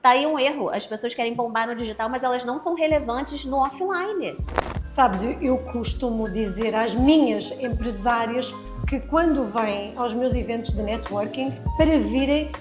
tá aí um erro. As pessoas querem bombar no digital, mas elas não são relevantes no offline. Sabes, eu costumo dizer às minhas empresárias que quando vêm aos meus eventos de networking, para virem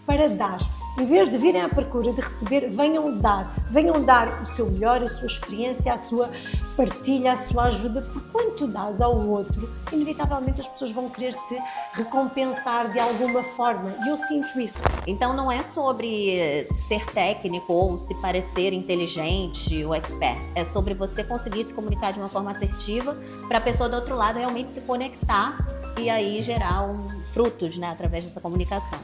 para dar. Em vez de virem à procura de receber, venham dar o seu melhor, a sua experiência, a sua partilha, a sua ajuda, porque quando tu dás ao outro, inevitavelmente as pessoas vão querer te recompensar de alguma forma, e eu sinto isso. Então não é sobre ser técnico ou se parecer inteligente ou expert, é sobre você conseguir se comunicar de uma forma assertiva para a pessoa do outro lado realmente se conectar e aí gerar frutos, né, através dessa comunicação.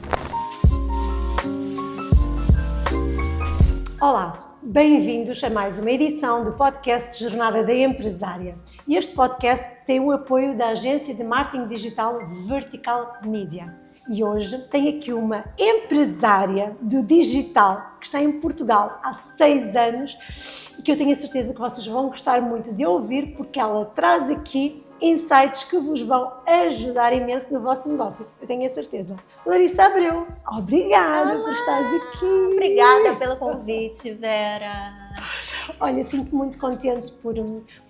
Olá, bem-vindos a mais uma edição do podcast Jornada da Empresária. E este podcast tem o apoio da agência de marketing digital Vertical Media. E hoje tenho aqui uma empresária do digital que está em Portugal há 6 anos e que eu tenho a certeza que vocês vão gostar muito de ouvir, porque ela traz aqui insights que vos vão ajudar imenso no vosso negócio, eu tenho a certeza. Larissa Abreu, obrigada por estares aqui. Obrigada pelo convite, Vera. Olha, sinto muito contente por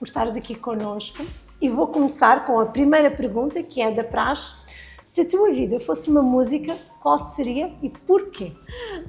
estares aqui connosco e vou começar com a primeira pergunta, que é da praxe. Se a tua vida fosse uma música, qual seria e porquê?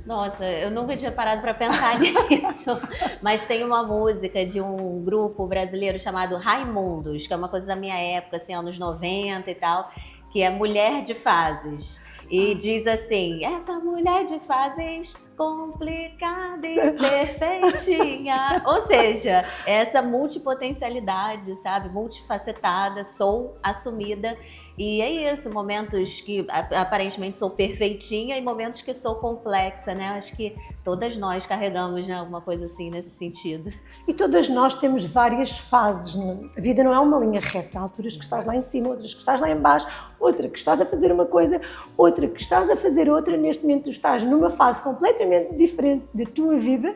Nossa, eu nunca tinha parado para pensar nisso, mas tem uma música de um grupo brasileiro chamado Raimundos, que é uma coisa da minha época, assim, anos 90 e tal, que é Mulher de Fases. E diz assim: essa mulher de fases complicada e perfeitinha. Ou seja, essa multipotencialidade, sabe? Multifacetada, sou assumida. E é isso, momentos que aparentemente sou perfeitinha e momentos que sou complexa, né? Acho que todas nós carregamos, né, alguma coisa assim nesse sentido. E todas nós temos várias fases. A vida não é uma linha reta. Há alturas que estás lá em cima, outras que estás lá em baixo, outra que estás a fazer uma coisa, outra que estás a fazer outra. Neste momento tu estás numa fase completamente diferente da tua vida,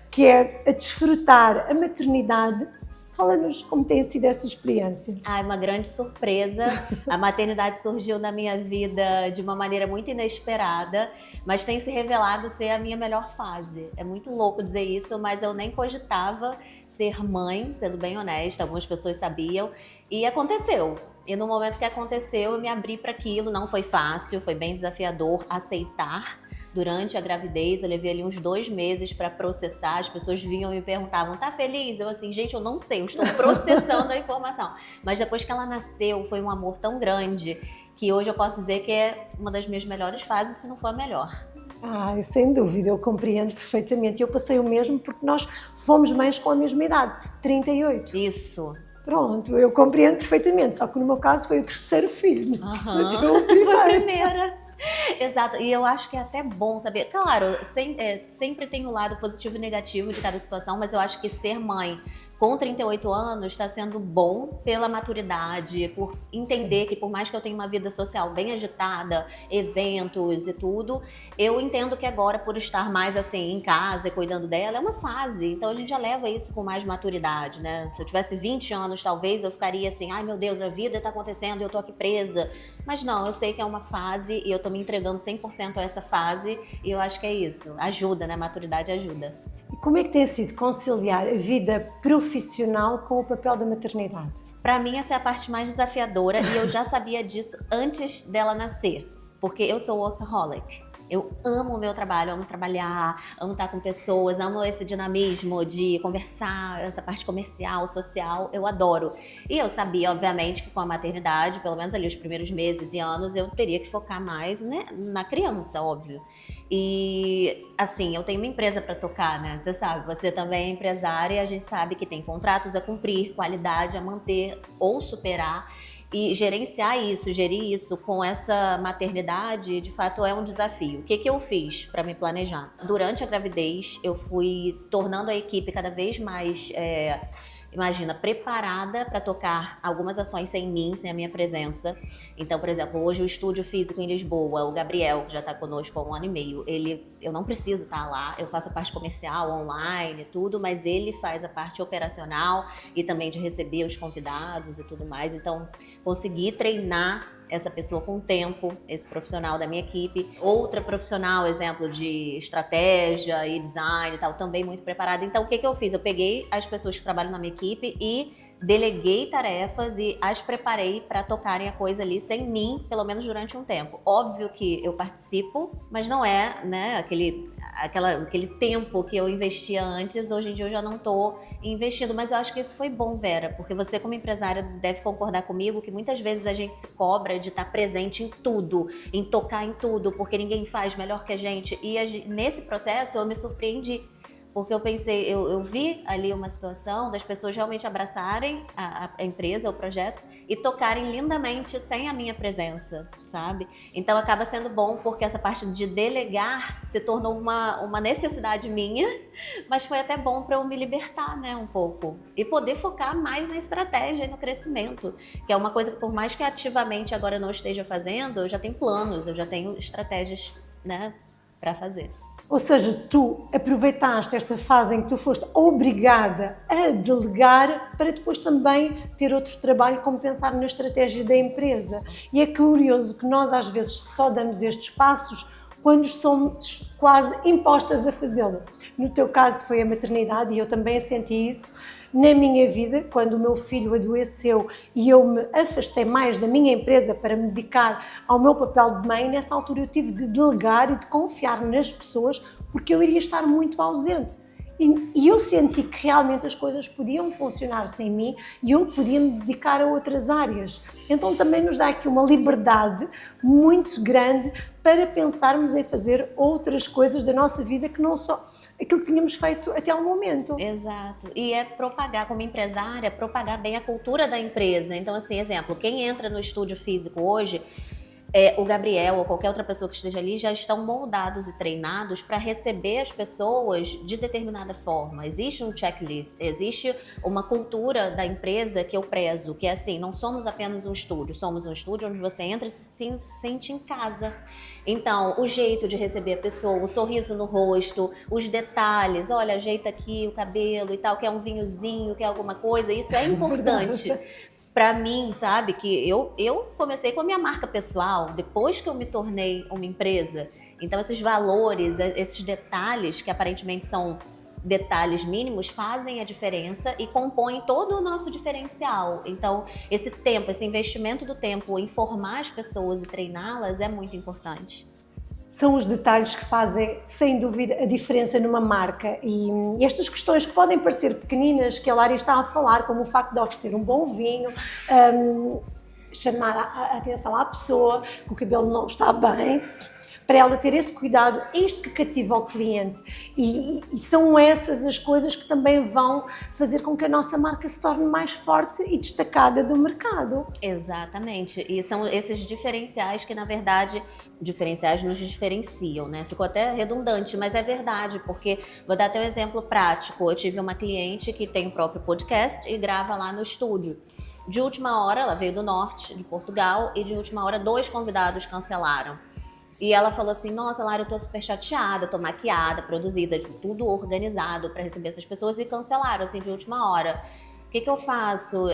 que é a desfrutar a maternidade. Fala-nos como tem sido essa experiência. Uma grande surpresa. A maternidade surgiu na minha vida de uma maneira muito inesperada, mas tem se revelado ser a minha melhor fase. É muito louco dizer isso, mas eu nem cogitava ser mãe, sendo bem honesta, algumas pessoas sabiam, e aconteceu. E no momento que aconteceu, eu me abri para aquilo, não foi fácil, foi bem desafiador aceitar. Durante a gravidez, eu levei ali uns 2 meses para processar, as pessoas vinham e me perguntavam, tá feliz? Eu assim, gente, eu não sei, eu estou processando a informação. Mas depois que ela nasceu, foi um amor tão grande que hoje eu posso dizer que é uma das minhas melhores fases, se não for a melhor. Sem dúvida, eu compreendo perfeitamente. Eu passei o mesmo porque nós fomos mães com a mesma idade, de 38. Isso. Pronto, eu compreendo perfeitamente, só que no meu caso foi o terceiro filho. Foi a primeira. Exato, e eu acho que é até bom saber. Claro, sempre tem o lado positivo e negativo de cada situação, mas eu acho que ser mãe com 38 anos está sendo bom pela maturidade, por entender que por mais que eu tenha uma vida social bem agitada, eventos e tudo, eu entendo que agora, por estar mais assim em casa e cuidando dela, é uma fase. Então a gente já leva isso com mais maturidade, né? Se eu tivesse 20 anos, talvez eu ficaria assim, ai meu Deus, a vida tá acontecendo e eu tô aqui presa. Mas não, eu sei que é uma fase e eu tô me entregando 100% a essa fase e eu acho que é isso. Ajuda, né? Maturidade ajuda. E como é que tem sido conciliar a vida profissional com o papel da maternidade? Para mim, essa é a parte mais desafiadora e eu já sabia disso antes dela nascer, porque eu sou workaholic. Eu amo o meu trabalho, amo trabalhar, amo estar com pessoas, amo esse dinamismo de conversar, essa parte comercial, social, eu adoro. E eu sabia, obviamente, que com a maternidade, pelo menos ali os primeiros meses e anos, eu teria que focar mais, né, na criança, óbvio. E, assim, eu tenho uma empresa para tocar, né? Você sabe, você também é empresária e a gente sabe que tem contratos a cumprir, qualidade a manter ou superar. E gerenciar isso, gerir isso com essa maternidade, de fato é um desafio. O que eu fiz para me planejar? Durante a gravidez, eu fui tornando a equipe cada vez mais, preparada para tocar algumas ações sem mim, sem a minha presença. Então, por exemplo, hoje o estúdio físico em Lisboa, o Gabriel, que já está conosco há 1 ano e meio, eu não preciso estar lá, eu faço a parte comercial, online, tudo, mas ele faz a parte operacional e também de receber os convidados e tudo mais. Então, consegui treinar essa pessoa com tempo, esse profissional da minha equipe. Outra profissional, exemplo de estratégia e design e tal, também muito preparada. Então, o que eu fiz? Eu peguei as pessoas que trabalham na minha equipe e deleguei tarefas e as preparei para tocarem a coisa ali sem mim, pelo menos durante um tempo. Óbvio que eu participo, mas não é, né, aquele tempo que eu investia antes. Hoje em dia eu já não estou investindo, mas eu acho que isso foi bom, Vera, porque você como empresária deve concordar comigo que muitas vezes a gente se cobra de estar presente em tudo, em tocar em tudo, porque ninguém faz melhor que a gente. E nesse processo eu me surpreendi. Porque eu pensei, eu vi ali uma situação das pessoas realmente abraçarem a empresa, o projeto, e tocarem lindamente sem a minha presença, sabe? Então acaba sendo bom porque essa parte de delegar se tornou uma necessidade minha, mas foi até bom para eu me libertar, né, um pouco. E poder focar mais na estratégia e no crescimento, que é uma coisa que por mais que ativamente agora eu não esteja fazendo, eu já tenho planos, eu já tenho estratégias, né, para fazer. Ou seja, tu aproveitaste esta fase em que tu foste obrigada a delegar para depois também ter outro trabalho, como pensar na estratégia da empresa. E é curioso que nós às vezes só damos estes passos quando somos quase impostas a fazê-lo. No teu caso foi a maternidade e eu também senti isso na minha vida, quando o meu filho adoeceu e eu me afastei mais da minha empresa para me dedicar ao meu papel de mãe. Nessa altura eu tive de delegar e de confiar nas pessoas porque eu iria estar muito ausente. E eu senti que realmente as coisas podiam funcionar sem mim e eu podia me dedicar a outras áreas. Então também nos dá aqui uma liberdade muito grande para pensarmos em fazer outras coisas da nossa vida que não só aquilo que tínhamos feito até ao momento. Exato. E é propagar, como empresária, propagar bem a cultura da empresa. Então, assim, exemplo, quem entra no estúdio físico hoje, o Gabriel ou qualquer outra pessoa que esteja ali já estão moldados e treinados para receber as pessoas de determinada forma. Existe um checklist, existe uma cultura da empresa que eu prezo, que é assim, não somos apenas um estúdio, somos um estúdio onde você entra e se sente em casa. Então, o jeito de receber a pessoa, o sorriso no rosto, os detalhes, olha, ajeita aqui o cabelo e tal, quer um vinhozinho, quer alguma coisa, isso é importante. Pra mim, sabe, que eu comecei com a minha marca pessoal, depois que eu me tornei uma empresa. Então, esses valores, esses detalhes, que aparentemente são detalhes mínimos, fazem a diferença e compõem todo o nosso diferencial. Então, esse tempo, esse investimento do tempo em formar as pessoas e treiná-las é muito importante. São os detalhes que fazem, sem dúvida, a diferença numa marca. E estas questões que podem parecer pequeninas, que a Lari está a falar, como o facto de oferecer um bom vinho, chamar a atenção à pessoa, que o cabelo não está bem, para ela ter esse cuidado, é isto que cativa o cliente. E são essas as coisas que também vão fazer com que a nossa marca se torne mais forte e destacada do mercado. Exatamente. E são esses diferenciais que, na verdade, diferenciais nos diferenciam, né? Ficou até redundante, mas é verdade, porque vou dar até um exemplo prático. Eu tive uma cliente que tem o próprio podcast e grava lá no estúdio. De última hora, ela veio do norte, de Portugal, e de última hora 2 convidados cancelaram. E ela falou assim, nossa, Lara, eu tô super chateada, tô maquiada, produzida, tudo organizado para receber essas pessoas e cancelaram, assim, de última hora. O que eu faço?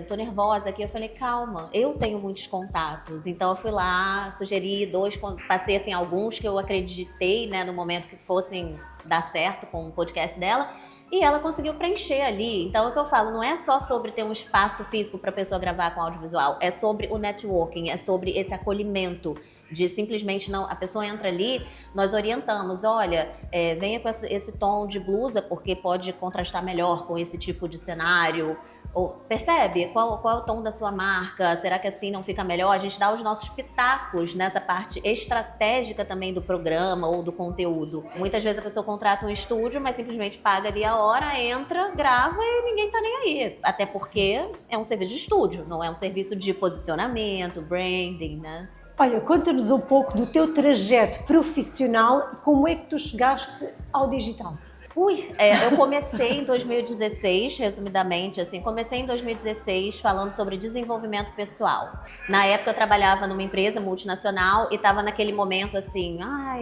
Tô nervosa aqui. Eu falei, calma, eu tenho muitos contatos. Então eu fui lá, sugeri 2, passei assim alguns que eu acreditei, né, no momento que fossem dar certo com o podcast dela. E ela conseguiu preencher ali. Então, é o que eu falo, não é só sobre ter um espaço físico para a pessoa gravar com audiovisual, é sobre o networking, é sobre esse acolhimento de simplesmente não, a pessoa entra ali, nós orientamos, olha, venha com esse tom de blusa porque pode contrastar melhor com esse tipo de cenário. Ou, percebe? Qual é o tom da sua marca? Será que assim não fica melhor? A gente dá os nossos pitacos nessa parte estratégica também do programa ou do conteúdo. Muitas vezes a pessoa contrata um estúdio, mas simplesmente paga ali a hora, entra, grava e ninguém tá nem aí. Até porque é um serviço de estúdio, não é um serviço de posicionamento, branding, né? Olha, conta-nos um pouco do teu trajeto profissional e como é que tu chegaste ao digital. Eu comecei em 2016, resumidamente, assim, comecei em 2016 falando sobre desenvolvimento pessoal. Na época eu trabalhava numa empresa multinacional e estava naquele momento assim,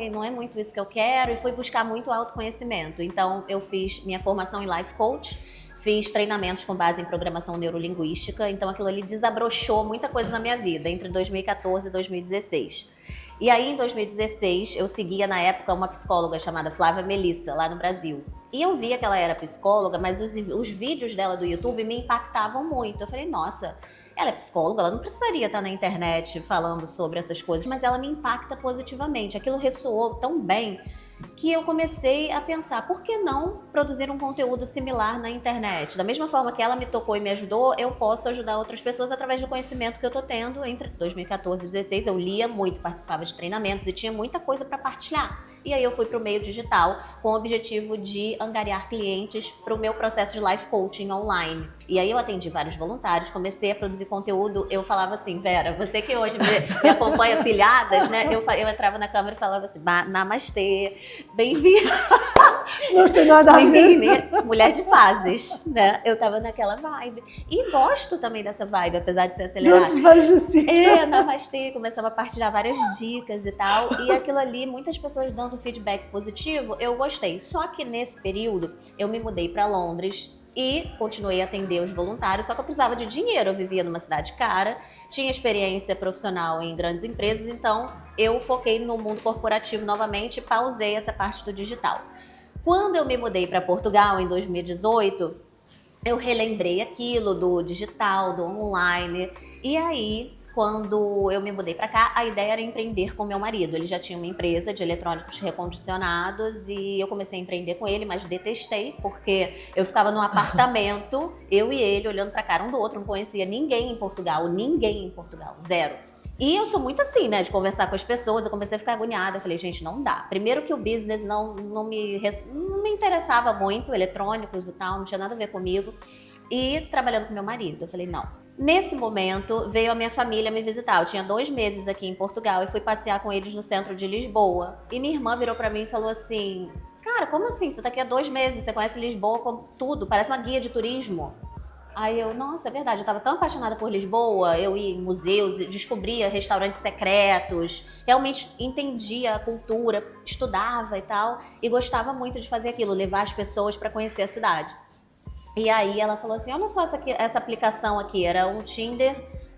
não é muito isso que eu quero, e fui buscar muito autoconhecimento. Então eu fiz minha formação em Life Coach, fiz treinamentos com base em programação neurolinguística, então aquilo ali desabrochou muita coisa na minha vida, entre 2014 e 2016. E aí, em 2016, eu seguia na época uma psicóloga chamada Flávia Melissa, lá no Brasil. E eu via que ela era psicóloga, mas os vídeos dela do YouTube me impactavam muito. Eu falei, nossa, ela é psicóloga, ela não precisaria estar na internet falando sobre essas coisas, mas ela me impacta positivamente. Aquilo ressoou tão bem que eu comecei a pensar, por que não produzir um conteúdo similar na internet? Da mesma forma que ela me tocou e me ajudou, eu posso ajudar outras pessoas através do conhecimento que eu tô tendo. Entre 2014 e 2016 eu lia muito, participava de treinamentos e tinha muita coisa para partilhar. E aí eu fui para o meio digital com o objetivo de angariar clientes para o meu processo de life coaching online. E aí eu atendi vários voluntários, comecei a produzir conteúdo. Eu falava assim, Vera, você que hoje me acompanha pilhadas, né? Eu entrava na câmera e falava assim, namastê, bem-vinda. Não tem nada a ver. Mulher de fases, né? Eu tava naquela vibe. E gosto também dessa vibe, apesar de ser acelerada. Não te vejo assim. Namastê, começava a partilhar várias dicas e tal. E aquilo ali, muitas pessoas dando feedback positivo, eu gostei. Só que nesse período, eu me mudei para Londres e continuei a atender os voluntários, só que eu precisava de dinheiro. Eu vivia numa cidade cara, tinha experiência profissional em grandes empresas, então eu foquei no mundo corporativo novamente e pausei essa parte do digital. Quando eu me mudei para Portugal em 2018, eu relembrei aquilo do digital, do online, e aí, quando eu me mudei para cá, a ideia era empreender com meu marido. Ele já tinha uma empresa de eletrônicos recondicionados e eu comecei a empreender com ele, mas detestei, porque eu ficava num apartamento, eu e ele, olhando para a cara um do outro, não conhecia ninguém em Portugal, zero. E eu sou muito assim, né, de conversar com as pessoas, eu comecei a ficar agoniada, eu falei, gente, não dá. Primeiro que o business não me interessava muito, eletrônicos e tal, não tinha nada a ver comigo. E trabalhando com meu marido, eu falei, não. Nesse momento, veio a minha família me visitar. Eu tinha 2 meses aqui em Portugal e fui passear com eles no centro de Lisboa. E minha irmã virou pra mim e falou assim, cara, como assim? Você tá aqui há 2 meses, você conhece Lisboa como tudo, parece uma guia de turismo. Aí eu, nossa, é verdade, eu tava tão apaixonada por Lisboa, eu ia em museus, descobria restaurantes secretos, realmente entendia a cultura, estudava e tal, e gostava muito de fazer aquilo, levar as pessoas para conhecer a cidade. E aí ela falou assim, olha só essa aplicação aqui, era um Tinder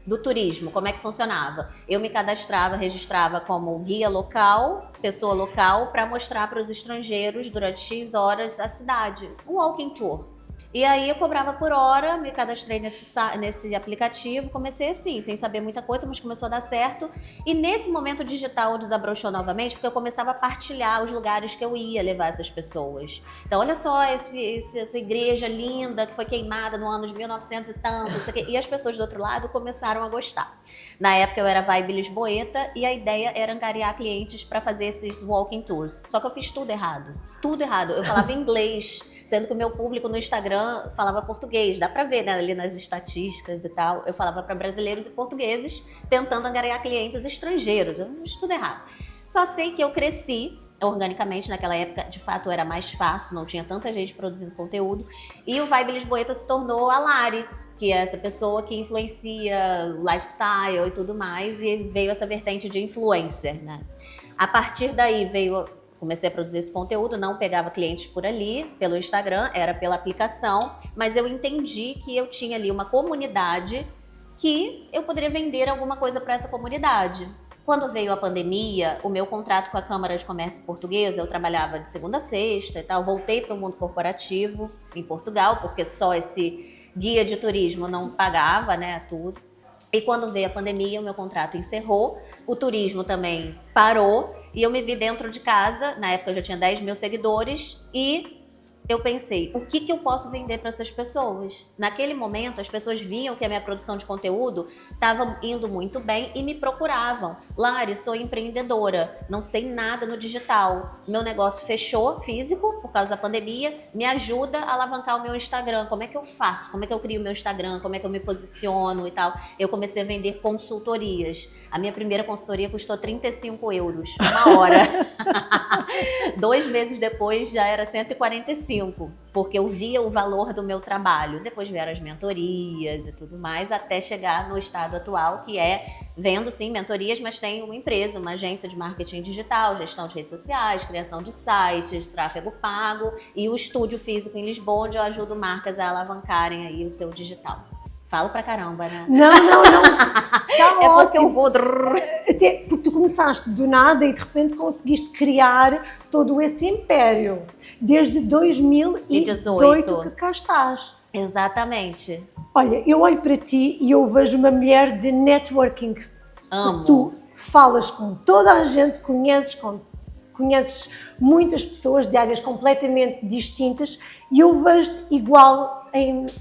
do turismo, como é que funcionava? Eu me cadastrava, registrava como guia local, pessoa local, para mostrar para os estrangeiros durante X horas a cidade, um walking tour. E aí eu cobrava por hora, me cadastrei nesse aplicativo, comecei assim, sem saber muita coisa, mas começou a dar certo. E nesse momento o digital desabrochou novamente, porque eu começava a partilhar os lugares que eu ia levar essas pessoas. Então olha só essa igreja linda que foi queimada no ano de 1900 e tanto, não sei o quê. E as pessoas do outro lado começaram a gostar. Na época eu era vibe lisboeta e a ideia era angariar clientes para fazer esses walking tours. Só que eu fiz tudo errado. Eu falava inglês, sendo que o meu público no Instagram falava português. Dá pra ver, né, ali nas estatísticas e tal. Eu falava para brasileiros e portugueses, tentando angariar clientes estrangeiros. Eu fiz tudo errado. Só sei que eu cresci organicamente. Naquela época, de fato, era mais fácil, não tinha tanta gente produzindo conteúdo. E o Vibe Lisboeta se tornou a Lari, que é essa pessoa que influencia lifestyle e tudo mais. E veio essa vertente de influencer, né? A partir daí comecei a produzir esse conteúdo, não pegava clientes por ali, pelo Instagram, era pela aplicação, mas eu entendi que eu tinha ali uma comunidade que eu poderia vender alguma coisa para essa comunidade. Quando veio a pandemia, o meu contrato com a Câmara de Comércio Portuguesa, eu trabalhava de segunda a sexta e tal, voltei para o mundo corporativo em Portugal, porque só esse guia de turismo não pagava, né, tudo. E quando veio a pandemia, o meu contrato encerrou, o turismo também parou e eu me vi dentro de casa. Na época eu já tinha 10 mil seguidores e eu pensei, o que eu posso vender para essas pessoas? Naquele momento, as pessoas viam que a minha produção de conteúdo estava indo muito bem e me procuravam. Lari, sou empreendedora, não sei nada no digital. Meu negócio fechou físico por causa da pandemia. Me ajuda a alavancar o meu Instagram. Como é que eu faço? Como é que eu crio o meu Instagram? Como é que eu me posiciono e tal? Eu comecei a vender consultorias. A minha primeira consultoria custou 35 euros, 1 hora. 2 meses depois já era 145. 5, porque eu via o valor do meu trabalho. Depois vieram as mentorias e tudo mais, até chegar no estado atual, que é vendo sim mentorias, mas tem uma empresa, uma agência de marketing digital, gestão de redes sociais, criação de sites, tráfego pago e o estúdio físico em Lisboa, onde eu ajudo marcas a alavancarem aí o seu digital. Falo pra caramba, né? Não. Tá é ótimo. porque eu vou... Até porque tu começaste do nada e de repente conseguiste criar todo esse império. Desde 2018 que cá estás. Exatamente. Olha, eu olho para ti e eu vejo uma mulher de networking. Amo. Tu falas com toda a gente, conheces muitas pessoas de áreas completamente distintas e eu vejo-te igual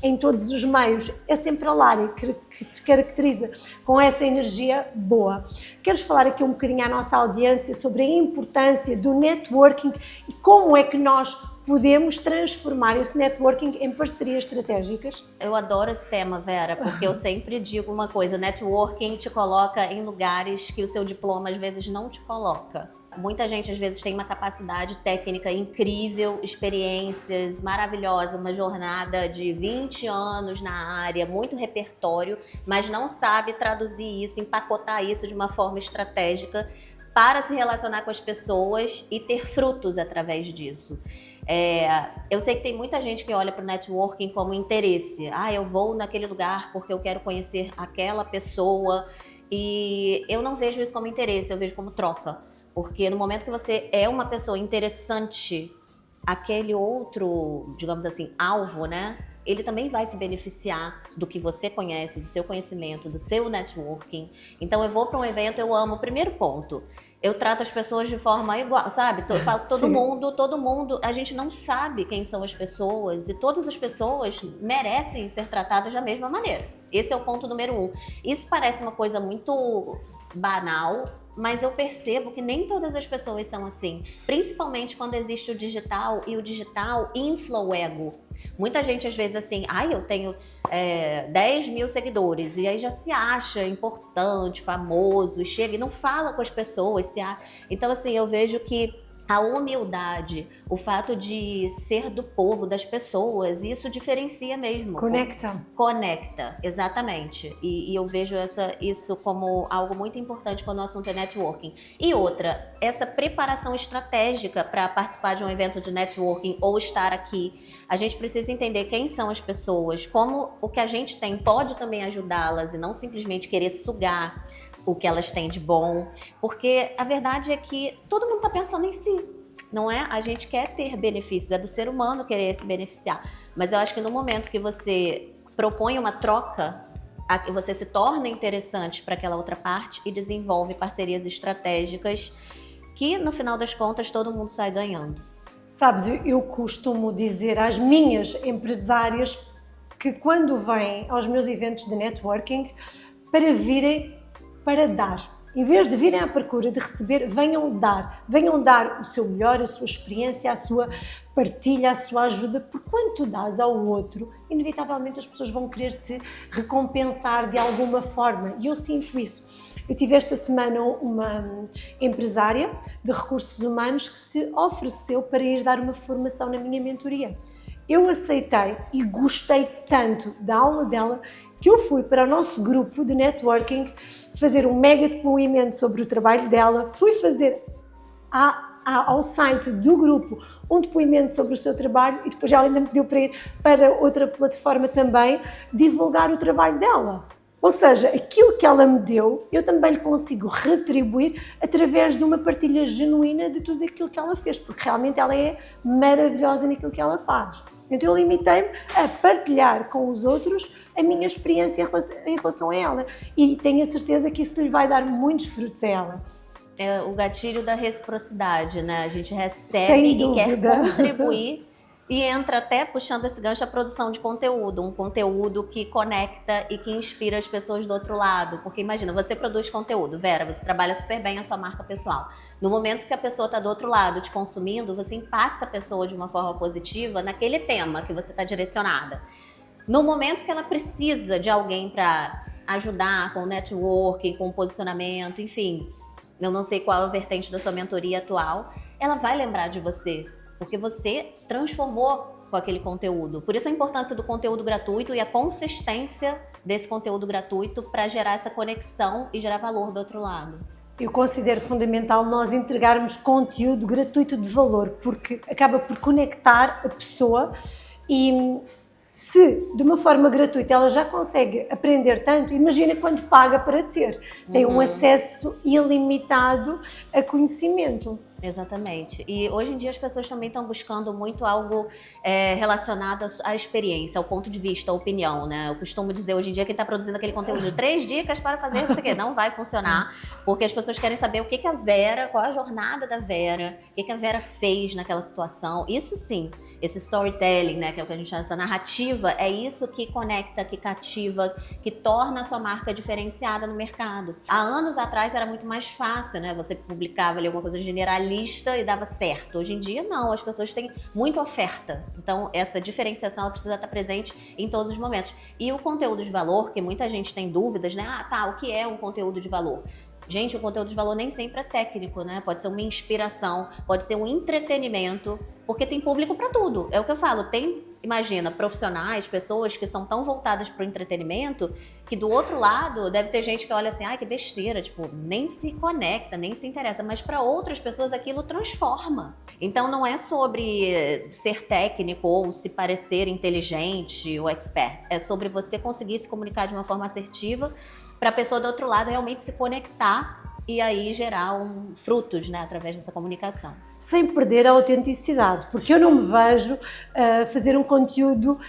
em todos os meios. É sempre a Lari que te caracteriza com essa energia boa. Queres falar aqui um bocadinho à nossa audiência sobre a importância do networking e como é que nós podemos transformar esse networking em parcerias estratégicas? Eu adoro esse tema, Vera, porque eu sempre digo uma coisa, networking te coloca em lugares que o seu diploma às vezes não te coloca. Muita gente às vezes tem uma capacidade técnica incrível, experiências maravilhosas, uma jornada de 20 anos na área, muito repertório, mas não sabe traduzir isso, empacotar isso de uma forma estratégica para se relacionar com as pessoas e ter frutos através disso. Eu sei que tem muita gente que olha para o networking como interesse. Eu vou naquele lugar porque eu quero conhecer aquela pessoa e eu não vejo isso como interesse, eu vejo como troca. Porque no momento que você é uma pessoa interessante, aquele outro, digamos assim, alvo, né? Ele também vai se beneficiar do que você conhece, do seu conhecimento, do seu networking. Então eu vou para um evento, eu amo. Primeiro ponto, eu trato as pessoas de forma igual, sabe? Eu falo todo mundo, a gente não sabe quem são as pessoas e todas as pessoas merecem ser tratadas da mesma maneira. Esse é o ponto número 1. Isso parece uma coisa muito banal, mas eu percebo que nem todas as pessoas são assim, principalmente quando existe o digital e o digital infla o ego. Muita gente às vezes assim, eu tenho 10 mil seguidores e aí já se acha importante, famoso, e chega e não fala com as pessoas. Então assim, eu vejo que a humildade, o fato de ser do povo, das pessoas, isso diferencia mesmo. Conecta, exatamente. E eu vejo isso como algo muito importante quando o assunto é networking. E outra, essa preparação estratégica para participar de um evento de networking ou estar aqui, a gente precisa entender quem são as pessoas, como o que a gente tem pode também ajudá-las e não simplesmente querer sugar o que elas têm de bom, porque a verdade é que todo mundo está pensando em si, não é? A gente quer ter benefícios, é do ser humano querer se beneficiar, mas eu acho que no momento que você propõe uma troca, você se torna interessante para aquela outra parte e desenvolve parcerias estratégicas que no final das contas todo mundo sai ganhando. Sabes, eu costumo dizer às minhas empresárias que quando vêm aos meus eventos de networking para virem para dar. Em vez de virem à procura de receber, venham dar o seu melhor, a sua experiência, a sua partilha, a sua ajuda, porque quando tu dás ao outro, inevitavelmente as pessoas vão querer te recompensar de alguma forma, e eu sinto isso. Eu tive esta semana uma empresária de recursos humanos que se ofereceu para ir dar uma formação na minha mentoria. Eu aceitei e gostei tanto da aula dela que eu fui para o nosso grupo de networking fazer um mega depoimento sobre o trabalho dela, fui fazer ao site do grupo um depoimento sobre o seu trabalho e depois ela ainda me pediu para ir para outra plataforma também divulgar o trabalho dela. Ou seja, aquilo que ela me deu, eu também lhe consigo retribuir através de uma partilha genuína de tudo aquilo que ela fez, porque realmente ela é maravilhosa naquilo que ela faz. Então eu limitei-me a partilhar com os outros a minha experiência em relação a ela e tenho a certeza que isso lhe vai dar muitos frutos a ela. É o gatilho da reciprocidade, né? A gente recebe e quer contribuir e entra até puxando esse gancho a produção de conteúdo, um conteúdo que conecta e que inspira as pessoas do outro lado. Porque imagina, você produz conteúdo, Vera, você trabalha super bem a sua marca pessoal. No momento que a pessoa está do outro lado te consumindo, você impacta a pessoa de uma forma positiva naquele tema que você está direcionada. No momento que ela precisa de alguém para ajudar com o networking, com o posicionamento, enfim, eu não sei qual é a vertente da sua mentoria atual, ela vai lembrar de você. porque você transformou com aquele conteúdo. Por isso a importância do conteúdo gratuito e a consistência desse conteúdo gratuito para gerar essa conexão e gerar valor do outro lado. Eu considero fundamental nós entregarmos conteúdo gratuito de valor, porque acaba por conectar a pessoa e se de uma forma gratuita ela já consegue aprender tanto, imagina quando paga para ter. Tem um acesso ilimitado a conhecimento. Exatamente. E hoje em dia as pessoas também estão buscando muito algo relacionado à experiência, ao ponto de vista, à opinião, né? Eu costumo dizer hoje em dia quem está produzindo aquele conteúdo de 3 dicas para fazer não sei o quê, não vai funcionar, porque as pessoas querem saber o que a Vera, qual a jornada da Vera, o que a Vera fez naquela situação. Isso sim, esse storytelling, né, que é o que a gente chama, essa narrativa, é isso que conecta, que cativa, que torna a sua marca diferenciada no mercado. Há anos atrás era muito mais fácil, né? Você publicava ali alguma coisa generalista e dava certo. Hoje em dia, não. As pessoas têm muita oferta. Então, essa diferenciação ela precisa estar presente em todos os momentos. E o conteúdo de valor, que muita gente tem dúvidas, né? Ah, tá, o que é um conteúdo de valor? Gente, o conteúdo de valor nem sempre é técnico, né? Pode ser uma inspiração, pode ser um entretenimento, porque tem público para tudo. É o que eu falo, imagina, profissionais, pessoas que são tão voltadas para o entretenimento, que do outro lado deve ter gente que olha assim, ai, que besteira, tipo, nem se conecta, nem se interessa, mas para outras pessoas aquilo transforma. Então não é sobre ser técnico ou se parecer inteligente ou expert, é sobre você conseguir se comunicar de uma forma assertiva para a pessoa do outro lado realmente se conectar e aí gerar frutos, né, através dessa comunicação. Sem perder a autenticidade, porque eu não me vejo fazer um conteúdo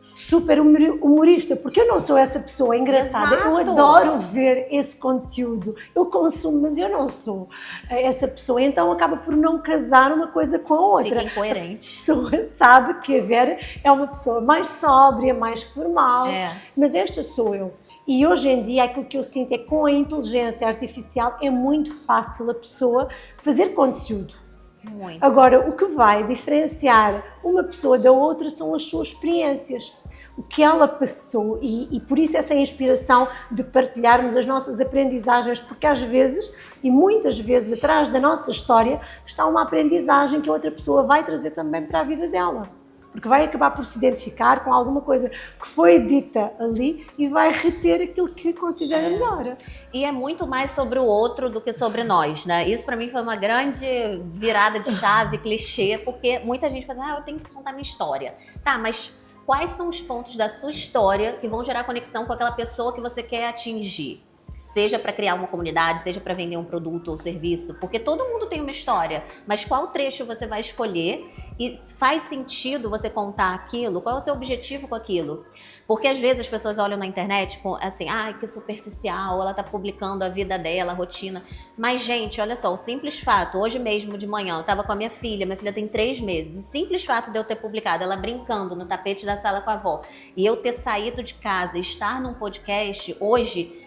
super humorista, porque eu não sou essa pessoa engraçada. Exato. Eu adoro ver esse conteúdo, eu consumo, mas eu não sou essa pessoa, então acaba por não casar uma coisa com a outra. Fica incoerente. A pessoa sabe que a Vera é uma pessoa mais sóbria, mais formal, mas esta sou eu. E hoje em dia aquilo que eu sinto é que com a inteligência artificial é muito fácil a pessoa fazer conteúdo. Muito. Agora, o que vai diferenciar uma pessoa da outra são as suas experiências. O que ela passou e por isso essa inspiração de partilharmos as nossas aprendizagens, porque às vezes, e muitas vezes atrás da nossa história, está uma aprendizagem que a outra pessoa vai trazer também para a vida dela. Porque vai acabar por se identificar com alguma coisa que foi dita ali e vai reter aquilo que considera melhor. E é muito mais sobre o outro do que sobre nós, né? Isso para mim foi uma grande virada de chave, clichê, porque muita gente fala, eu tenho que contar minha história. Tá, mas quais são os pontos da sua história que vão gerar conexão com aquela pessoa que você quer atingir? Seja para criar uma comunidade, seja para vender um produto ou serviço, porque todo mundo tem uma história, mas qual trecho você vai escolher e faz sentido você contar aquilo? Qual é o seu objetivo com aquilo? Porque às vezes as pessoas olham na internet assim, ai, que superficial, ela tá publicando a vida dela, a rotina. Mas, gente, olha só, o simples fato, hoje mesmo de manhã, eu tava com a minha filha tem 3 meses, o simples fato de eu ter publicado ela brincando no tapete da sala com a avó e eu ter saído de casa e estar num podcast hoje,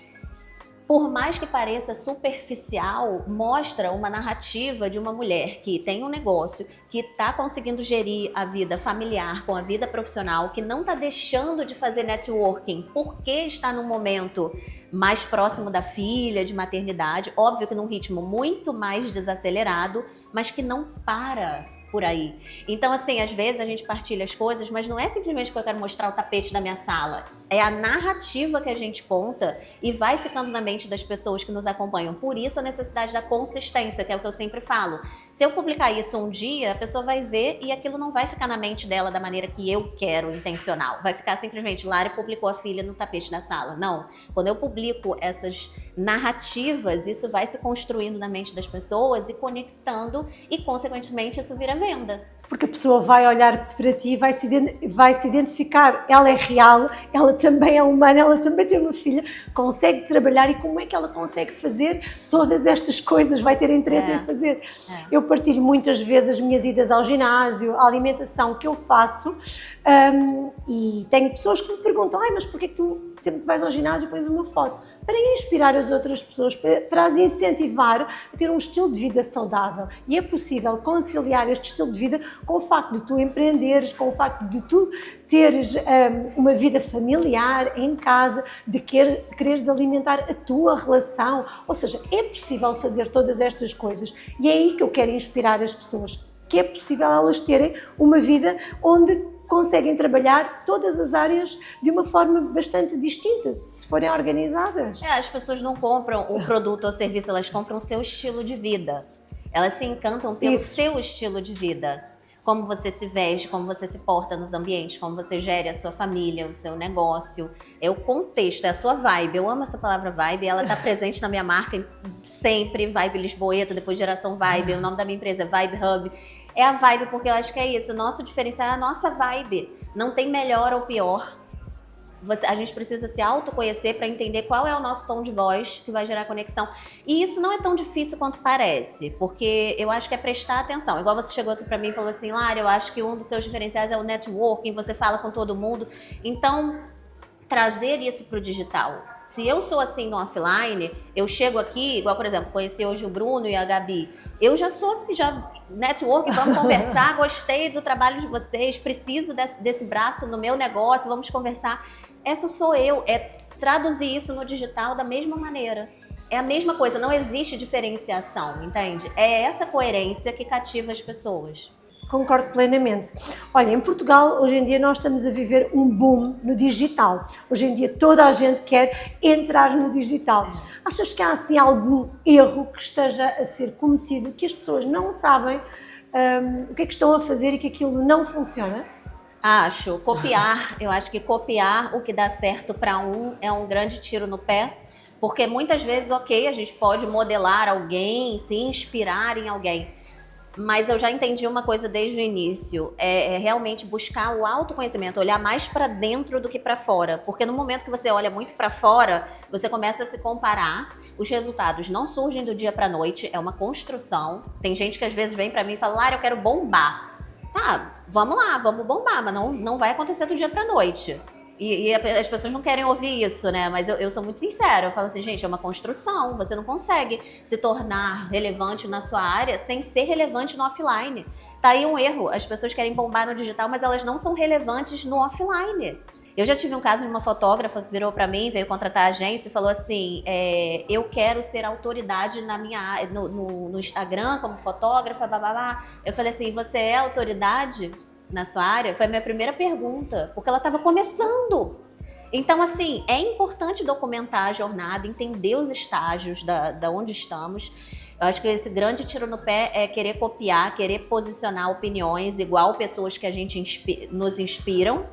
por mais que pareça superficial, mostra uma narrativa de uma mulher que tem um negócio, que está conseguindo gerir a vida familiar com a vida profissional, que não está deixando de fazer networking porque está num momento mais próximo da filha, de maternidade, óbvio que num ritmo muito mais desacelerado, mas que não para por aí. Então, assim, às vezes a gente partilha as coisas, mas não é simplesmente que eu quero mostrar o tapete da minha sala. É a narrativa que a gente conta e vai ficando na mente das pessoas que nos acompanham. Por isso a necessidade da consistência, que é o que eu sempre falo. Se eu publicar isso um dia, a pessoa vai ver e aquilo não vai ficar na mente dela da maneira que eu quero, intencional. Vai ficar simplesmente, Lari publicou a filha no tapete da sala. Não. Quando eu publico essas narrativas, isso vai se construindo na mente das pessoas e conectando e, consequentemente, isso vira venda. Porque a pessoa vai olhar para ti e vai se identificar. Ela é real, ela também é humana, ela também tem uma filha, consegue trabalhar e como é que ela consegue fazer todas estas coisas, vai ter interesse em fazer. Eu partilho muitas vezes as minhas idas ao ginásio, a alimentação que eu faço e tenho pessoas que me perguntam, mas porquê que tu sempre que vais ao ginásio pões uma foto? Para inspirar as outras pessoas, para as incentivar a ter um estilo de vida saudável. E é possível conciliar este estilo de vida com o facto de tu empreenderes, com o facto de tu teres uma vida familiar em casa, de quereres alimentar a tua relação. Ou seja, é possível fazer todas estas coisas. E é aí que eu quero inspirar as pessoas. que é possível elas terem uma vida onde conseguem trabalhar todas as áreas de uma forma bastante distinta, se forem organizadas. As pessoas não compram o produto ou serviço, elas compram o seu estilo de vida. Elas se encantam pelo seu estilo de vida. Como você se veste, como você se porta nos ambientes, como você gere a sua família, o seu negócio. É o contexto, é a sua vibe. Eu amo essa palavra vibe, ela está presente na minha marca sempre. Vibe Lisboeta, depois Geração Vibe. O nome da minha empresa é Vibe Hub. É a vibe, porque eu acho que é isso. O nosso diferencial é a nossa vibe. Não tem melhor ou pior. A gente precisa se autoconhecer para entender qual é o nosso tom de voz que vai gerar conexão. E isso não é tão difícil quanto parece, porque eu acho que é prestar atenção. Igual você chegou aqui para mim e falou assim, Lara, eu acho que um dos seus diferenciais é o networking, você fala com todo mundo. Então, trazer isso para o digital. Se eu sou assim no offline, eu chego aqui, igual, por exemplo, conheci hoje o Bruno e a Gabi. Eu já sou assim, network, vamos conversar, gostei do trabalho de vocês, preciso desse braço no meu negócio, vamos conversar. Essa sou eu, é traduzir isso no digital da mesma maneira. É a mesma coisa, não existe diferenciação, entende? É essa coerência que cativa as pessoas. Concordo plenamente. Olha, em Portugal, hoje em dia, nós estamos a viver um boom no digital. Hoje em dia, toda a gente quer entrar no digital. Achas que há, assim, algum erro que esteja a ser cometido, que as pessoas não sabem o que é que estão a fazer e que aquilo não funciona? Acho. Copiar. Eu acho que copiar o que dá certo para um é um grande tiro no pé. Porque muitas vezes, ok, a gente pode modelar alguém, se inspirar em alguém. Mas eu já entendi uma coisa desde o início, é realmente buscar o autoconhecimento, olhar mais para dentro do que para fora, porque no momento que você olha muito para fora, você começa a se comparar, os resultados não surgem do dia para noite, é uma construção. Tem gente que às vezes vem para mim e fala, Lara, eu quero bombar. Tá, vamos lá, vamos bombar, mas não vai acontecer do dia para noite. E as pessoas não querem ouvir isso, né? Mas eu sou muito sincera, eu falo assim, gente, é uma construção, você não consegue se tornar relevante na sua área sem ser relevante no offline. Tá aí um erro, as pessoas querem bombar no digital, mas elas não são relevantes no offline. Eu já tive um caso de uma fotógrafa que virou pra mim, veio contratar a agência e falou assim, eu quero ser autoridade na minha, no Instagram como fotógrafa, blá, blá, blá. Eu falei assim, você é autoridade na sua área? Foi a minha primeira pergunta, porque ela estava começando. Então, assim, é importante documentar a jornada, entender os estágios da onde estamos. Eu acho que esse grande tiro no pé é querer copiar, querer posicionar opiniões igual pessoas que a gente nos inspiram,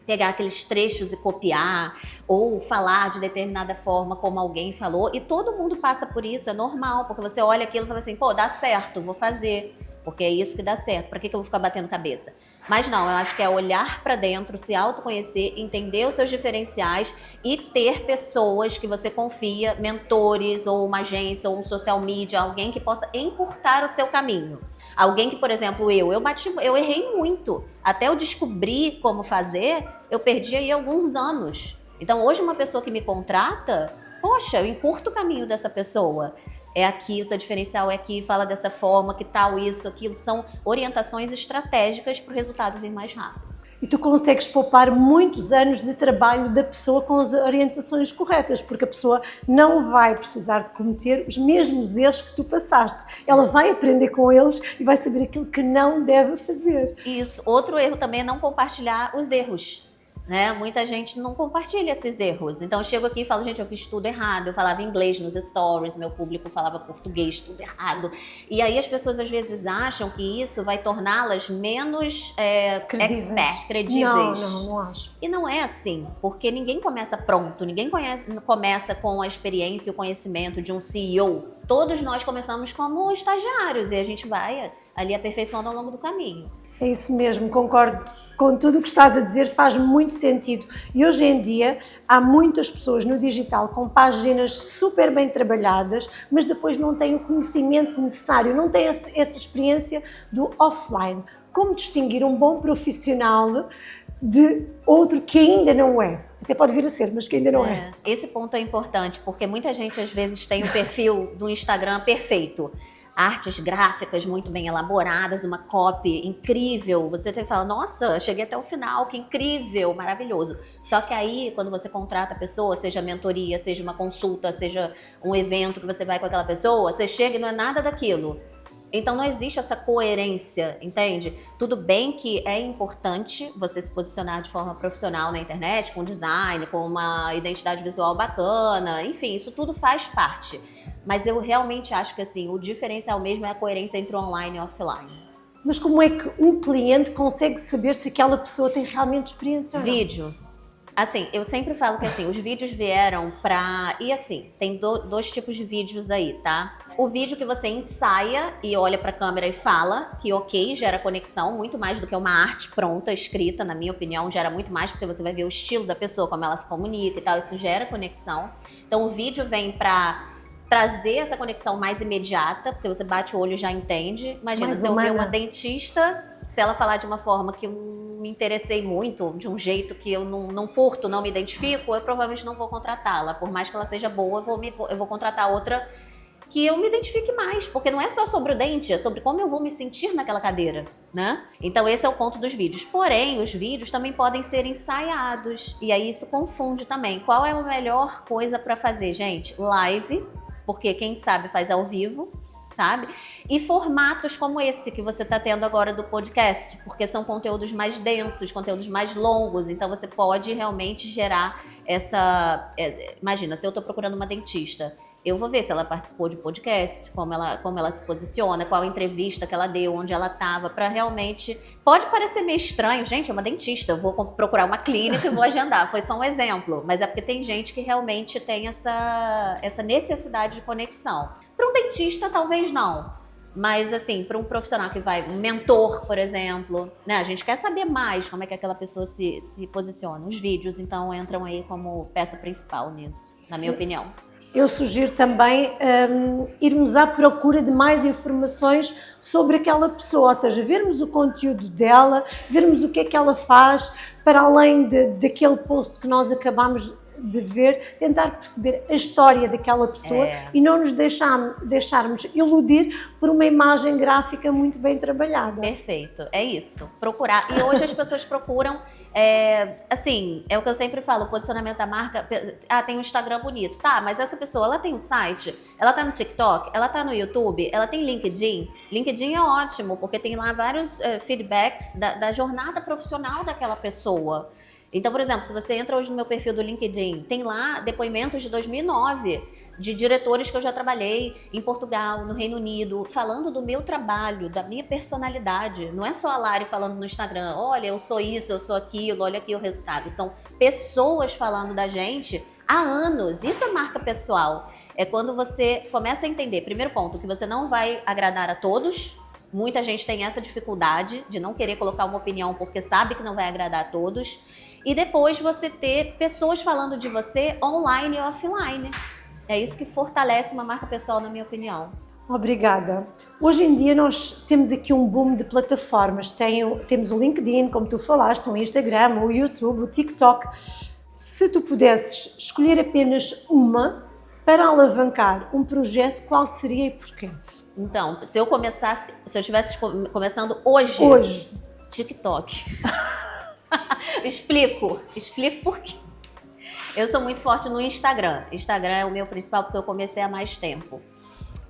pegar aqueles trechos e copiar, ou falar de determinada forma como alguém falou, e todo mundo passa por isso, é normal, porque você olha aquilo e fala assim, pô, dá certo, vou fazer. Porque é isso que dá certo. Para que eu vou ficar batendo cabeça? Mas não, eu acho que é olhar para dentro, se autoconhecer, entender os seus diferenciais e ter pessoas que você confia, mentores ou uma agência ou um social media, alguém que possa encurtar o seu caminho. Alguém que, por exemplo, eu errei muito. Até eu descobrir como fazer, eu perdi aí alguns anos. Então hoje uma pessoa que me contrata, poxa, eu encurto o caminho dessa pessoa. É aqui, o seu diferencial é aqui, fala dessa forma, que tal isso, aquilo. São orientações estratégicas para o resultado vir mais rápido. E tu consegues poupar muitos anos de trabalho da pessoa com as orientações corretas, porque a pessoa não vai precisar de cometer os mesmos erros que tu passaste. Ela vai aprender com eles e vai saber aquilo que não deve fazer. Isso. Outro erro também é não compartilhar os erros. Né? Muita gente não compartilha esses erros. Então eu chego aqui e falo, gente, eu fiz tudo errado. Eu falava inglês nos stories, meu público falava português, tudo errado. E aí as pessoas às vezes acham que isso vai torná-las menos credíveis. Não acho. E não é assim, porque ninguém começa pronto, ninguém começa com a experiência e o conhecimento de um CEO. Todos nós começamos como estagiários e a gente vai ali aperfeiçoando ao longo do caminho. É isso mesmo, concordo com tudo o que estás a dizer, faz muito sentido. E hoje em dia há muitas pessoas no digital com páginas super bem trabalhadas, mas depois não têm o conhecimento necessário, não têm essa experiência do offline. Como distinguir um bom profissional de outro que ainda não é? Até pode vir a ser, mas que ainda não é. Esse ponto é importante, porque muita gente às vezes tem o perfil do Instagram perfeito. Artes gráficas muito bem elaboradas, uma copy incrível. Você fala, nossa, cheguei até o final, que incrível, maravilhoso. Só que aí, quando você contrata a pessoa, seja mentoria, seja uma consulta, seja um evento que você vai com aquela pessoa, você chega e não é nada daquilo. Então não existe essa coerência, entende? Tudo bem que é importante você se posicionar de forma profissional na internet, com design, com uma identidade visual bacana, enfim, isso tudo faz parte. Mas eu realmente acho que assim, o diferencial mesmo é a coerência entre online e offline. Mas como é que um cliente consegue saber se aquela pessoa tem realmente experiência ou não? Vídeo. Assim, eu sempre falo que assim, os vídeos vieram pra... E assim, tem dois tipos de vídeos aí, tá? O vídeo que você ensaia e olha pra câmera e fala, que ok, gera conexão, muito mais do que uma arte pronta, escrita, na minha opinião, gera muito mais, porque você vai ver o estilo da pessoa, como ela se comunica e tal, isso gera conexão. Então o vídeo vem pra trazer essa conexão mais imediata, porque você bate o olho e já entende. Imagina, Mais se eu ver humana. uma dentista, se ela falar de uma forma que eu me interessei muito, de um jeito que eu não curto, não me identifico, eu provavelmente não vou contratá-la. Por mais que ela seja boa, eu vou contratar outra que eu me identifique mais, porque não é só sobre o dente, é sobre como eu vou me sentir naquela cadeira, né? Então esse é o ponto dos vídeos. Porém, os vídeos também podem ser ensaiados, e aí isso confunde também. Qual é a melhor coisa para fazer, gente? Live, porque quem sabe faz ao vivo, sabe? E formatos como esse que você está tendo agora do podcast, porque são conteúdos mais densos, conteúdos mais longos, então você pode realmente gerar essa... Imagina, se eu estou procurando uma dentista, eu vou ver se ela participou de podcast, como ela se posiciona, qual entrevista que ela deu, onde ela estava, para realmente... Pode parecer meio estranho, gente, é uma dentista, eu vou procurar uma clínica e vou agendar, foi só um exemplo, mas é porque tem gente que realmente tem essa necessidade de conexão. Para um dentista, talvez não. Mas, assim, para um profissional que vai, um mentor, por exemplo, né? A gente quer saber mais como é que aquela pessoa se posiciona. Os vídeos, então, entram aí como peça principal nisso, na minha opinião. Eu sugiro também irmos à procura de mais informações sobre aquela pessoa, ou seja, vermos o conteúdo dela, vermos o que é que ela faz, para além daquele post que nós acabamos de ver, tentar perceber a história daquela pessoa e não nos deixarmos iludir por uma imagem gráfica muito bem trabalhada. Perfeito, é isso. Procurar. E hoje as pessoas procuram, assim, é o que eu sempre falo, o posicionamento da marca. Tem um Instagram bonito. Tá, mas essa pessoa, ela tem um site? Ela tá no TikTok? Ela tá no YouTube? Ela tem LinkedIn? LinkedIn é ótimo, porque tem lá vários feedbacks da jornada profissional daquela pessoa. Então, por exemplo, se você entra hoje no meu perfil do LinkedIn, tem lá depoimentos de 2009 de diretores que eu já trabalhei em Portugal, no Reino Unido, falando do meu trabalho, da minha personalidade. Não é só a Lari falando no Instagram, olha, eu sou isso, eu sou aquilo, olha aqui o resultado. São pessoas falando da gente há anos. Isso é marca pessoal. É quando você começa a entender, primeiro ponto, que você não vai agradar a todos. Muita gente tem essa dificuldade de não querer colocar uma opinião porque sabe que não vai agradar a todos. E depois você ter pessoas falando de você online e offline. É isso que fortalece uma marca pessoal, na minha opinião. Obrigada. Hoje em dia nós temos aqui um boom de plataformas. Temos o LinkedIn, como tu falaste, o Instagram, o YouTube, o TikTok. Se tu pudesses escolher apenas uma para alavancar um projeto, qual seria e porquê? Então, se eu estivesse começando hoje, TikTok. Explico por quê. Eu sou muito forte no Instagram. Instagram é o meu principal porque eu comecei há mais tempo.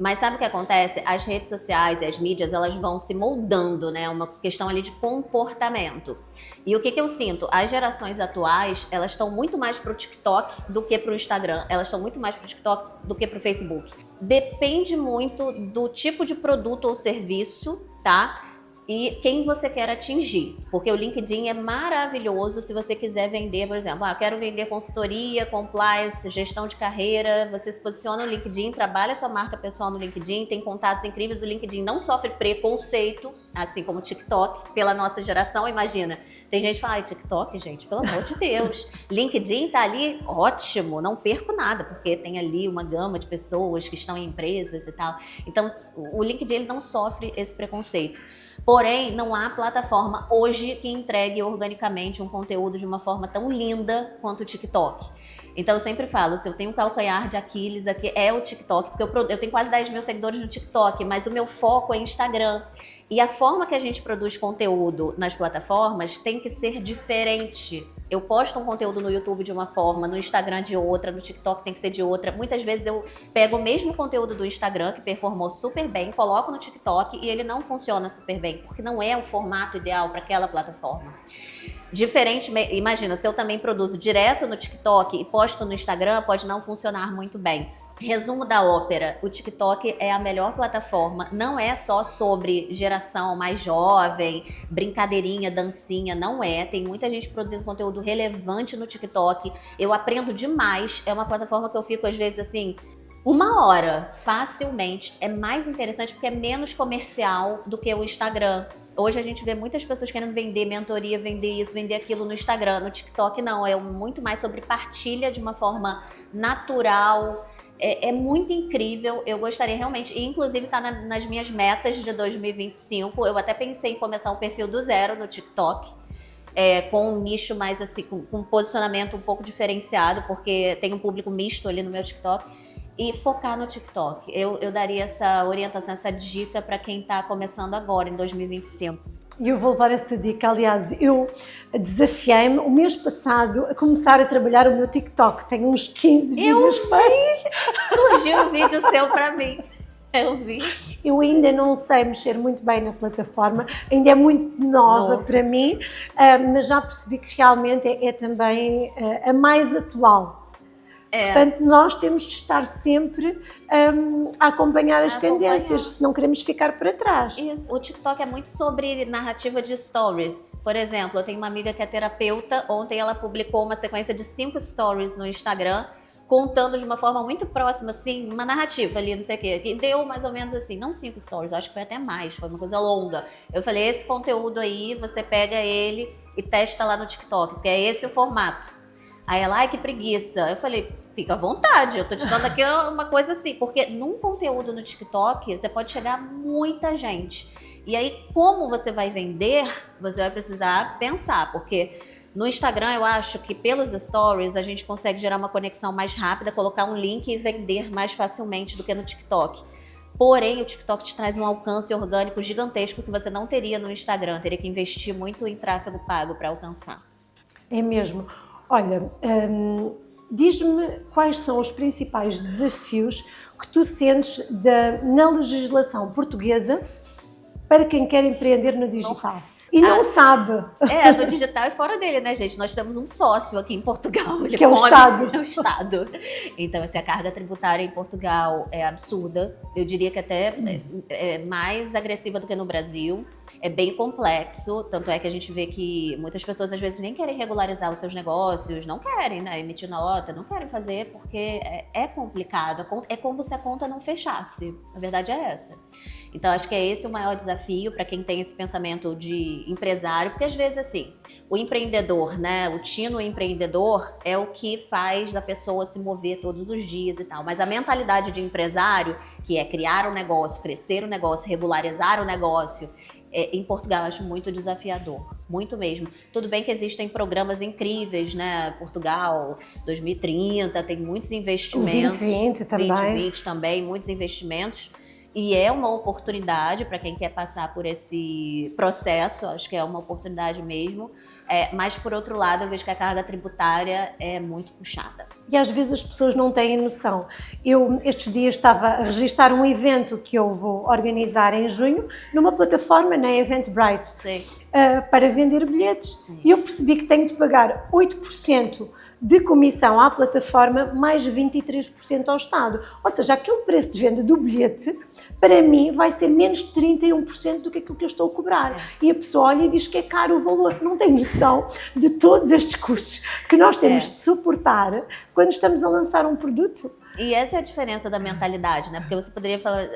Mas sabe o que acontece? As redes sociais e as mídias, elas vão se moldando, né? Uma questão ali de comportamento. E o que eu sinto? As gerações atuais, elas estão muito mais pro TikTok do que pro Instagram. Elas estão muito mais pro TikTok do que pro Facebook. Depende muito do tipo de produto ou serviço, tá? E quem você quer atingir, porque o LinkedIn é maravilhoso se você quiser vender, por exemplo, quero vender consultoria, compliance, gestão de carreira, você se posiciona no LinkedIn, trabalha sua marca pessoal no LinkedIn, tem contatos incríveis, o LinkedIn não sofre preconceito, assim como o TikTok, pela nossa geração, imagina. Tem gente que fala, TikTok, gente, pelo amor de Deus. LinkedIn tá ali, ótimo, não perco nada, porque tem ali uma gama de pessoas que estão em empresas e tal. Então, o LinkedIn ele não sofre esse preconceito. Porém, não há plataforma hoje que entregue organicamente um conteúdo de uma forma tão linda quanto o TikTok. Então eu sempre falo, se eu tenho um calcanhar de Aquiles aqui, é o TikTok, porque eu tenho quase 10 mil seguidores no TikTok, mas o meu foco é Instagram. E a forma que a gente produz conteúdo nas plataformas tem que ser diferente. Eu posto um conteúdo no YouTube de uma forma, no Instagram de outra, no TikTok tem que ser de outra. Muitas vezes eu pego o mesmo conteúdo do Instagram, que performou super bem, coloco no TikTok e ele não funciona super bem, porque não é o formato ideal para aquela plataforma. Diferente, imagina, se eu também produzo direto no TikTok e posto no Instagram, pode não funcionar muito bem. Resumo da ópera, o TikTok é a melhor plataforma, não é só sobre geração mais jovem, brincadeirinha, dancinha, não é. Tem muita gente produzindo conteúdo relevante no TikTok, eu aprendo demais, é uma plataforma que eu fico às vezes assim, 1 hora, facilmente, é mais interessante porque é menos comercial do que o Instagram. Hoje a gente vê muitas pessoas querendo vender mentoria, vender isso, vender aquilo no Instagram, no TikTok não, é muito mais sobre partilha de uma forma natural. É muito incrível, eu gostaria realmente, e inclusive tá nas minhas metas de 2025, eu até pensei em começar um perfil do zero no TikTok, com um nicho mais assim, com um posicionamento um pouco diferenciado, porque tem um público misto ali no meu TikTok, e focar no TikTok. Eu daria essa orientação, essa dica para quem tá começando agora, em 2025. E eu vou levar essa dica. Aliás, eu desafiei-me o mês passado a começar a trabalhar o meu TikTok. Tenho uns 15 vídeos feitos. Surgiu um vídeo seu para mim. Eu vi. Eu ainda não sei mexer muito bem na plataforma, ainda é muito nova para mim, mas já percebi que realmente é também a mais atual. Portanto, nós temos de estar sempre a acompanhar as tendências, se não queremos ficar para trás. Isso. O TikTok é muito sobre narrativa de stories. Por exemplo, eu tenho uma amiga que é terapeuta, ontem ela publicou uma sequência de 5 stories no Instagram, contando de uma forma muito próxima, assim, uma narrativa ali, não sei o quê, que deu mais ou menos assim, não 5 stories, acho que foi até mais, foi uma coisa longa. Eu falei, esse conteúdo aí, você pega ele e testa lá no TikTok, porque é esse o formato. Aí ela, ai, que preguiça. Eu falei, fica à vontade, eu tô te dando aqui uma coisa assim, porque num conteúdo no TikTok, você pode chegar a muita gente. E aí, como você vai vender, você vai precisar pensar, porque no Instagram, eu acho que pelos stories, a gente consegue gerar uma conexão mais rápida, colocar um link e vender mais facilmente do que no TikTok. Porém, o TikTok te traz um alcance orgânico gigantesco que você não teria no Instagram, teria que investir muito em tráfego pago para alcançar. É mesmo. Olha, diz-me quais são os principais desafios que tu sentes na legislação portuguesa para quem quer empreender no digital. Nossa. E não sabe. No digital e fora dele, né, gente? Nós temos um sócio aqui em Portugal. Que é o Estado. É o Estado. Então, assim, a carga tributária em Portugal é absurda. Eu diria que até é mais agressiva do que no Brasil. É bem complexo. Tanto é que a gente vê que muitas pessoas, às vezes, nem querem regularizar os seus negócios. Não querem, né? Emitir nota. Não querem fazer porque é complicado. É como se a conta não fechasse. A verdade é essa. Então, acho que é esse o maior desafio para quem tem esse pensamento de empresário, porque às vezes, assim, o empreendedor, né, o tino empreendedor é o que faz da pessoa se mover todos os dias e tal, mas a mentalidade de empresário, que é criar um negócio, crescer o negócio, regularizar o negócio, em Portugal eu acho muito desafiador, muito mesmo. Tudo bem que existem programas incríveis, né, Portugal 2030, tem muitos investimentos. 2020 também. 2020 também, muitos investimentos. E é uma oportunidade para quem quer passar por esse processo, acho que é uma oportunidade mesmo. Mas, por outro lado, eu vejo que a carga tributária é muito puxada. E às vezes as pessoas não têm noção. Eu, estes dias, estava a registrar um evento que eu vou organizar em junho, numa plataforma, na Eventbrite, para vender bilhetes. Sim. E eu percebi que tenho de pagar 8% de comissão à plataforma, mais 23% ao Estado. Ou seja, aquele preço de venda do bilhete, para mim, vai ser menos 31% do que aquilo que eu estou a cobrar. E a pessoa olha e diz que é caro o valor. Não tem noção de todos estes custos que nós temos de suportar quando estamos a lançar um produto. E essa é a diferença da mentalidade, né? Porque você poderia falar,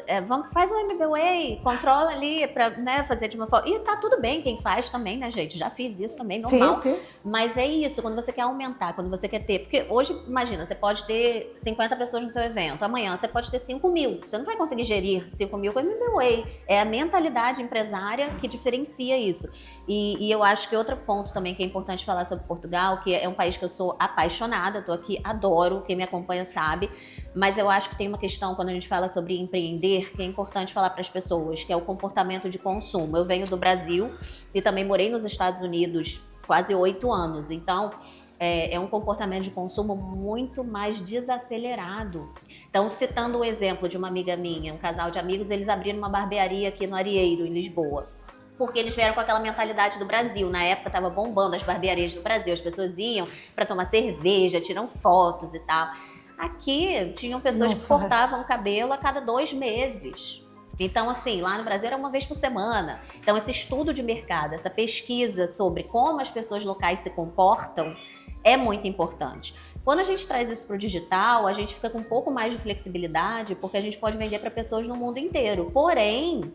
faz um MBA, controla ali pra, né, fazer de uma forma... E tá tudo bem, quem faz também, né, gente? Já fiz isso também, normal. Sim, sim. Mas é isso, quando você quer aumentar, quando você quer ter... Porque hoje, imagina, você pode ter 50 pessoas no seu evento, amanhã você pode ter 5 mil. Você não vai conseguir gerir 5 mil com MBA. É a mentalidade empresária que diferencia isso. E eu acho que outro ponto também que é importante falar sobre Portugal, que é um país que eu sou apaixonada, tô aqui adoro, quem me acompanha sabe, mas eu acho que tem uma questão quando a gente fala sobre empreender, que é importante falar para as pessoas, que é o comportamento de consumo. Eu venho do Brasil e também morei nos Estados Unidos quase 8 anos, então é um comportamento de consumo muito mais desacelerado. Então, citando o exemplo de uma amiga minha, um casal de amigos, eles abriram uma barbearia aqui no Arieiro, em Lisboa. Porque eles vieram com aquela mentalidade do Brasil. Na época estava bombando as barbearias do Brasil, as pessoas iam para tomar cerveja, tiram fotos e tal. Aqui tinham pessoas que cortavam o cabelo a cada 2 meses. Então, assim, lá no Brasil era uma vez por semana. Então, esse estudo de mercado, essa pesquisa sobre como as pessoas locais se comportam é muito importante. Quando a gente traz isso para o digital, a gente fica com um pouco mais de flexibilidade, porque a gente pode vender para pessoas no mundo inteiro. Porém,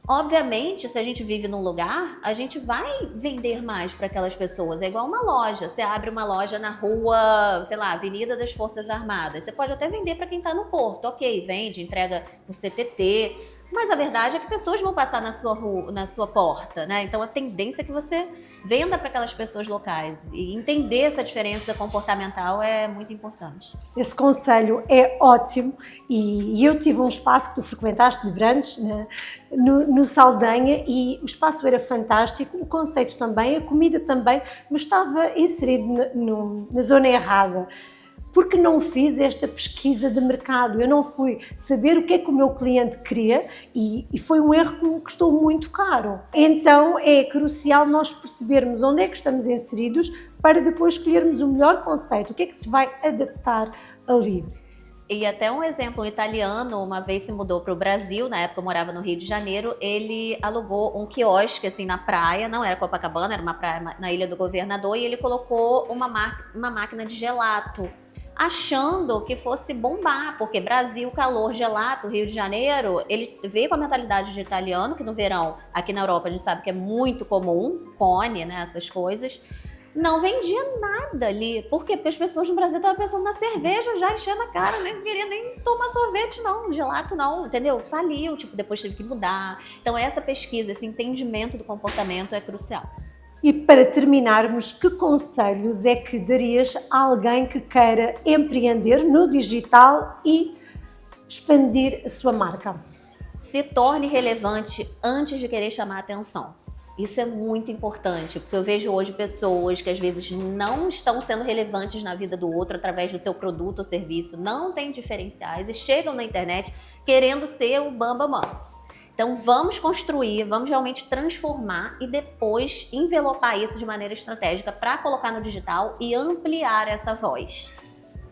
obviamente, se a gente vive num lugar, a gente vai vender mais para aquelas pessoas. É igual uma loja. Você abre uma loja na rua, sei lá, Avenida das Forças Armadas. Você pode até vender para quem está no porto. Ok, vende, entrega por CTT. Mas a verdade é que pessoas vão passar na sua rua, na sua porta, né? Então a tendência é que você venda para aquelas pessoas locais. E entender essa diferença comportamental é muito importante. Esse conselho é ótimo e eu tive um espaço que tu frequentaste de brunch, né, no Saldanha, e o espaço era fantástico, o conceito também, a comida também, mas estava inserido na zona errada. Porque não fiz esta pesquisa de mercado, eu não fui saber o que é que o meu cliente queria e foi um erro que me custou muito caro. Então é crucial nós percebermos onde é que estamos inseridos para depois escolhermos o melhor conceito, o que é que se vai adaptar ali. E até um exemplo, um italiano uma vez se mudou para o Brasil, na época eu morava no Rio de Janeiro, ele alugou um quiosque assim na praia, não era Copacabana, era uma praia na Ilha do Governador, e ele colocou uma máquina de gelato, achando que fosse bombar, porque Brasil, calor, gelato, Rio de Janeiro, ele veio com a mentalidade de italiano, que no verão, aqui na Europa, a gente sabe que é muito comum, cone, né, essas coisas, não vendia nada ali. Por quê? Porque as pessoas no Brasil estavam pensando na cerveja já, enchendo a cara, nem queria nem tomar sorvete não, gelato não, entendeu? Faliu, tipo, depois teve que mudar. Então essa pesquisa, esse entendimento do comportamento é crucial. E para terminarmos, que conselhos é que darias a alguém que queira empreender no digital e expandir a sua marca? Se torne relevante antes de querer chamar a atenção. Isso é muito importante, porque eu vejo hoje pessoas que às vezes não estão sendo relevantes na vida do outro através do seu produto ou serviço, não têm diferenciais e chegam na internet querendo ser o bambamã. Então vamos construir, vamos realmente transformar e depois envelopar isso de maneira estratégica para colocar no digital e ampliar essa voz.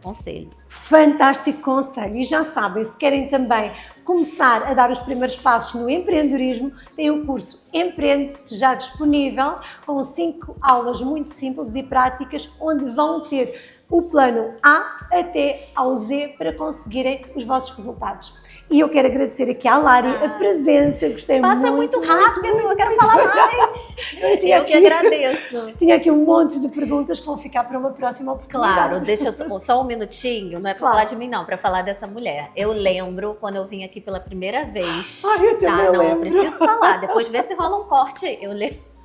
Conselho. Fantástico conselho. E já sabem, se querem também começar a dar os primeiros passos no empreendedorismo, tem o curso Empreende já disponível, com 5 aulas muito simples e práticas, onde vão ter o plano A até ao Z para conseguirem os vossos resultados. E eu quero agradecer aqui à Lari a presença, gostei muito. Passa muito rápido, eu quero falar mais. Eu que agradeço. Tinha aqui um monte de perguntas que vão ficar para uma próxima oportunidade. Claro, deixa eu só um minutinho, não é para falar de mim não, para falar dessa mulher. Eu lembro quando eu vim aqui pela primeira vez. Ai, eu também lembro. Eu preciso falar, depois vê se rola um corte aí. Eu lembro.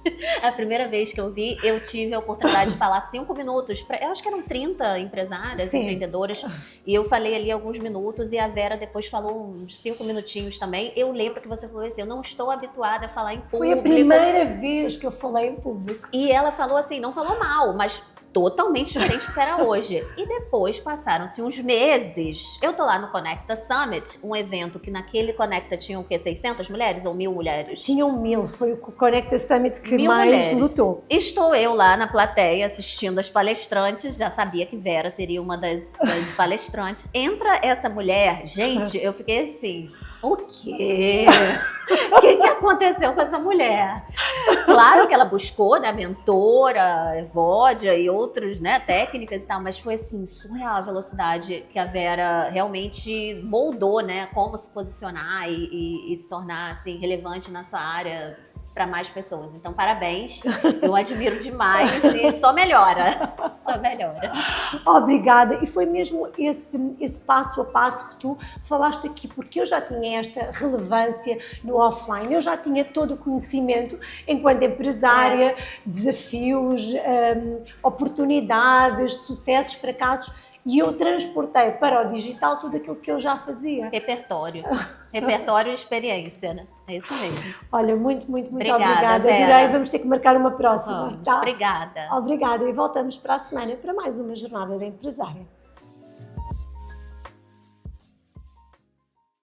A primeira vez que eu vi, eu tive a oportunidade de falar 5 minutos, eu acho que eram 30 empresárias, sim, empreendedoras, e eu falei ali alguns minutos e a Vera depois falou uns 5 minutinhos também. Eu lembro que você falou assim, eu não estou habituada a falar em público. Foi a primeira vez que eu falei em público. E ela falou assim, não falou mal, mas totalmente diferente do que era hoje. E depois passaram-se uns meses. Eu tô lá no Conecta Summit, um evento que naquele Conecta tinham o quê? 600 mulheres ou 1000 mulheres? Tinham 1000, foi o Conecta Summit que 1000 mais mulheres. lutou. Estou eu lá na plateia assistindo as palestrantes, já sabia que Vera seria uma das palestrantes. Entra essa mulher, gente, eu fiquei assim... O quê? O que aconteceu com essa mulher? Claro que ela buscou, né, mentora, Evodia e outros, né, técnicas e tal, mas foi assim, surreal a velocidade que a Vera realmente moldou, né, como se posicionar e se tornar assim relevante na sua área. para mais pessoas. Então, parabéns. Eu admiro demais e só melhora. Só melhora. Obrigada. E foi mesmo esse passo a passo que tu falaste aqui, porque eu já tinha esta relevância no offline, eu já tinha todo o conhecimento enquanto empresária, desafios, oportunidades, sucessos, fracassos, e eu transportei para o digital tudo aquilo que eu já fazia. Repertório. Repertório e experiência, né? É isso mesmo. Olha, muito Obrigada, obrigada. Vera. Adorei, vamos ter que marcar uma próxima. Vamos. Tá? Obrigada. Obrigada, e voltamos para a semana para mais uma jornada da empresária.